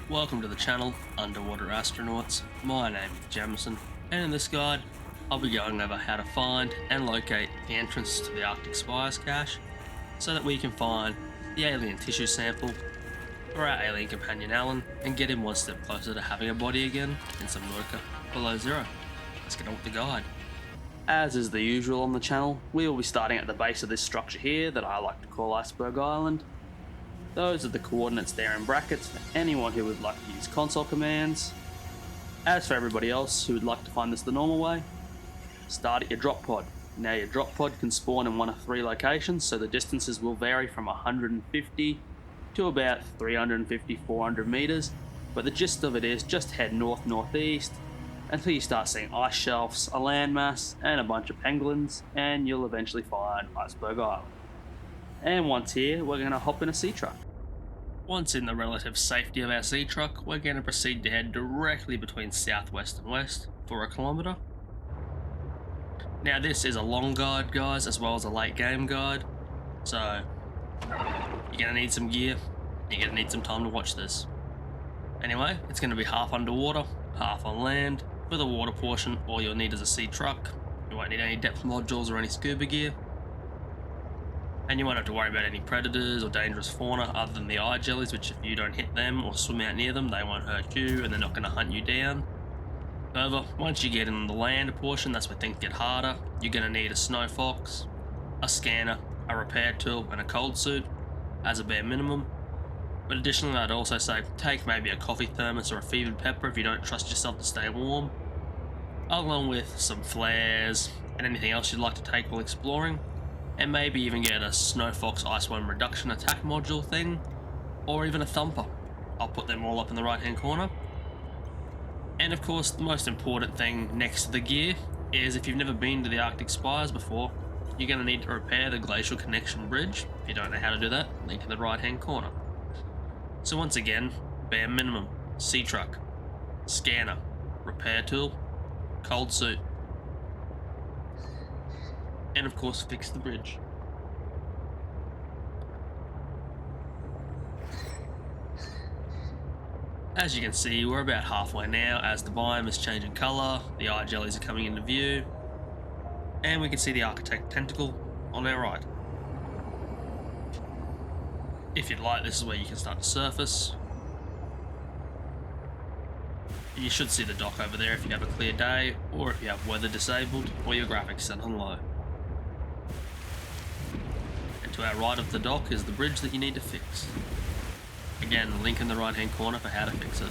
Welcome to the channel, Underwater Astronauts. My name is Jamison, and in this guide, I'll be going over how to find and locate the entrance to the Arctic Spires cache, so that we can find the alien tissue sample for our alien companion Alan, and get him one step closer to having a body again in Subnautica below zero. Let's get on with the guide. As is the usual on the channel, we will be starting at the base of this structure here that I like to call Iceberg Island. Those are the coordinates there in brackets for anyone who would like to use console commands. As for everybody else who would like to find this the normal way, start at your drop pod. Now your drop pod can spawn in one of three locations, so the distances will vary from 150 to about 350-400 meters, but the gist of it is just head north-northeast until you start seeing ice shelves, a landmass, and a bunch of penguins, and you'll eventually find Iceberg Island. And once here, we're going to hop in a sea truck. Once in the relative safety of our sea truck, we're going to proceed to head directly between southwest and west for a kilometre. Now this is a long guide, guys, as well as a late game guide, so you're going to need some gear, you're going to need some time to watch this. Anyway, it's going to be half underwater, half on land. For the water portion, all you'll need is a sea truck. You won't need any depth modules or any scuba gear. And you won't have to worry about any predators or dangerous fauna other than the eye jellies, which if you don't hit them or swim out near them, they won't hurt you and they're not going to hunt you down. However, once you get in the land portion, that's where things get harder. You're going to need a snow fox, a scanner, a repair tool, and a cold suit as a bare minimum. But additionally, I'd also say take maybe a coffee thermos or a fevered pepper if you don't trust yourself to stay warm, along with some flares and anything else you'd like to take while exploring. And maybe even get a Snow Fox Ice Worm Reduction attack module thing, or even a thumper. I'll put them all up in the right hand corner. And of course, the most important thing next to the gear is if you've never been to the Arctic Spires before, you're going to need to repair the Glacial Connection Bridge. If you don't know how to do that, link in the right hand corner. So once again, bare minimum, sea truck, scanner, repair tool, cold suit, and of course fix the bridge. As you can see, we're about halfway now as the biome is changing colour, the eye jellies are coming into view, and we can see the architect tentacle on our right. If you'd like, this is where you can start to surface. And you should see the dock over there if you have a clear day, or if you have weather disabled, or your graphics set on low. To our right of the dock is the bridge that you need to fix. Again, link in the right hand corner for how to fix it.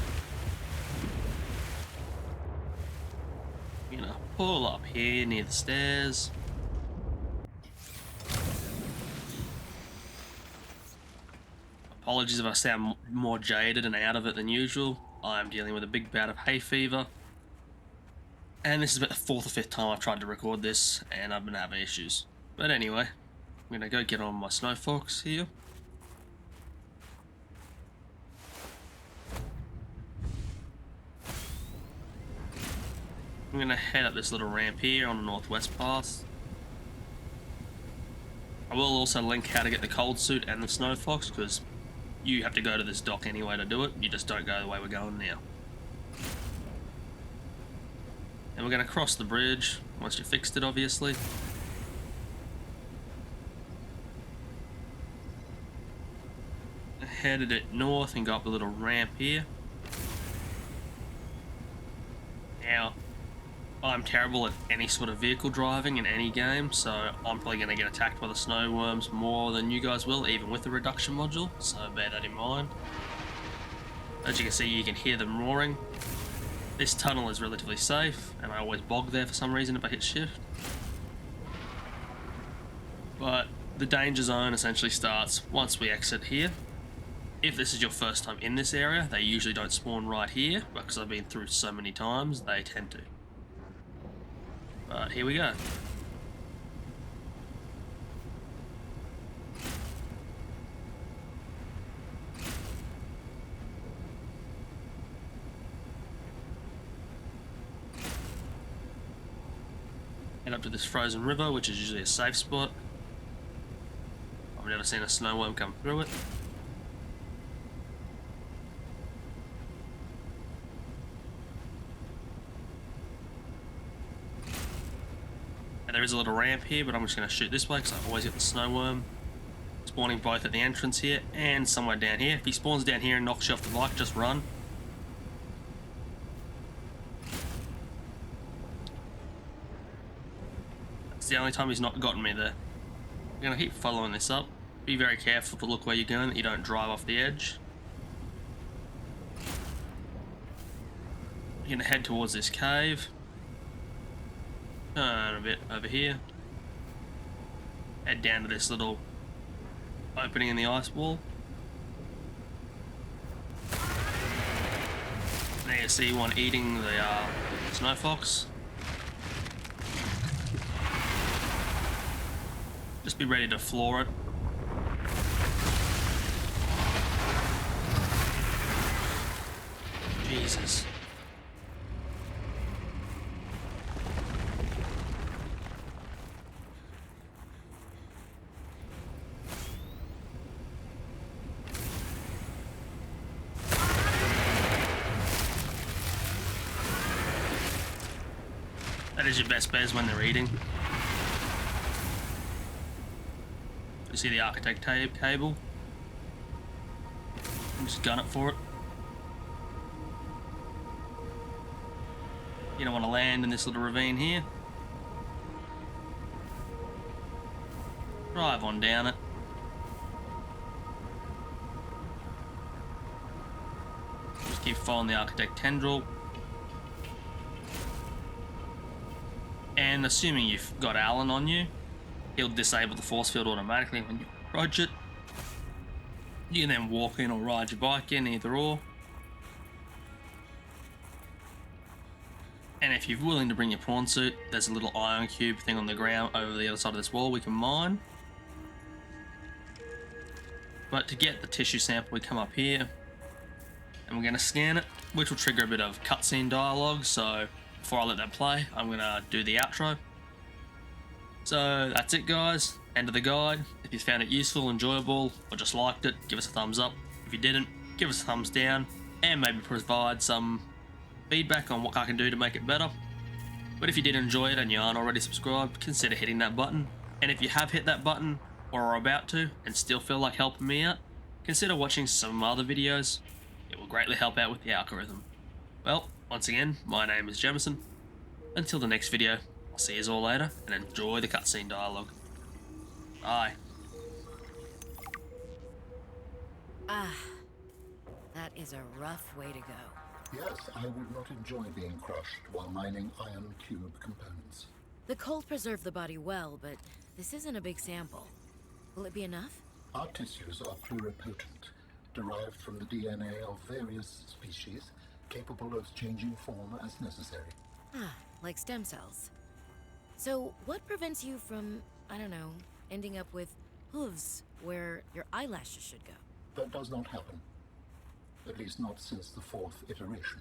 You're gonna pull up here near the stairs. Apologies if I sound more jaded and out of it than usual. I'm dealing with a big bout of hay fever. And this is about the fourth or fifth time I've tried to record this and I've been having issues. But anyway, I'm going to go get on my Snow Fox here. I'm going to head up this little ramp here on the northwest path. I will also link how to get the cold suit and the Snow Fox, because you have to go to this dock anyway to do it. You just don't go the way we're going now. And we're going to cross the bridge once you fixed it, obviously. Headed it north and go up a little ramp here. Now, I'm terrible at any sort of vehicle driving in any game, so I'm probably going to get attacked by the snow worms more than you guys will, even with the reduction module, so bear that in mind. As you can see, you can hear them roaring. This tunnel is relatively safe, and I always bog there for some reason if I hit shift. But the danger zone essentially starts once we exit here. If this is your first time in this area, they usually don't spawn right here, because I've been through so many times, they tend to. But here we go. Head up to this frozen river, which is usually a safe spot. I've never seen a snow worm come through it. There is a little ramp here, but I'm just going to shoot this way because I always get the snow worm spawning both at the entrance here and somewhere down here. If he spawns down here and knocks you off the bike, just run. That's the only time he's not gotten me there. I'm going to keep following this up. Be very careful to look where you're going, that you don't drive off the edge. You're going to head towards this cave. Turn a bit over here. Head down to this little opening in the ice wall. There you see one eating the snow fox. Just be ready to floor it. Jesus. That is your best bet when they're eating. You see the Arctic cable? Just gun it for it. You don't want to land in this little ravine here. Drive on down it. Just keep following the Architect tendril. And assuming you've got Alan on you, he'll disable the force field automatically when you approach it. You can then walk in or ride your bike in, either or. And if you're willing to bring your prawn suit, there's a little iron cube thing on the ground over the other side of this wall we can mine. But to get the tissue sample, we come up here and we're going to scan it, which will trigger a bit of cutscene dialogue. So before I let that play, I'm going to do the outro. So that's it, guys. End of the guide. If you found it useful, enjoyable, or just liked it, give us a thumbs up. If you didn't, give us a thumbs down, and maybe provide some feedback on what I can do to make it better. But if you did enjoy it and you aren't already subscribed, consider hitting that button. And if you have hit that button, or are about to, and still feel like helping me out, consider watching some other videos. It will greatly help out with the algorithm. Well, once again, my name is Jemison. Until the next video, I'll see you all later, and enjoy the cutscene dialogue. Bye. Ah, that is a rough way to go. Yes, I would not enjoy being crushed while mining iron cube components. The cold preserved the body well, but this isn't a big sample. Will it be enough? Our tissues are pluripotent, derived from the DNA of various species, capable of changing form as necessary. Ah, like stem cells. So, what prevents you from, I don't know, ending up with hooves where your eyelashes should go? That does not happen. At least not since the 4th iteration.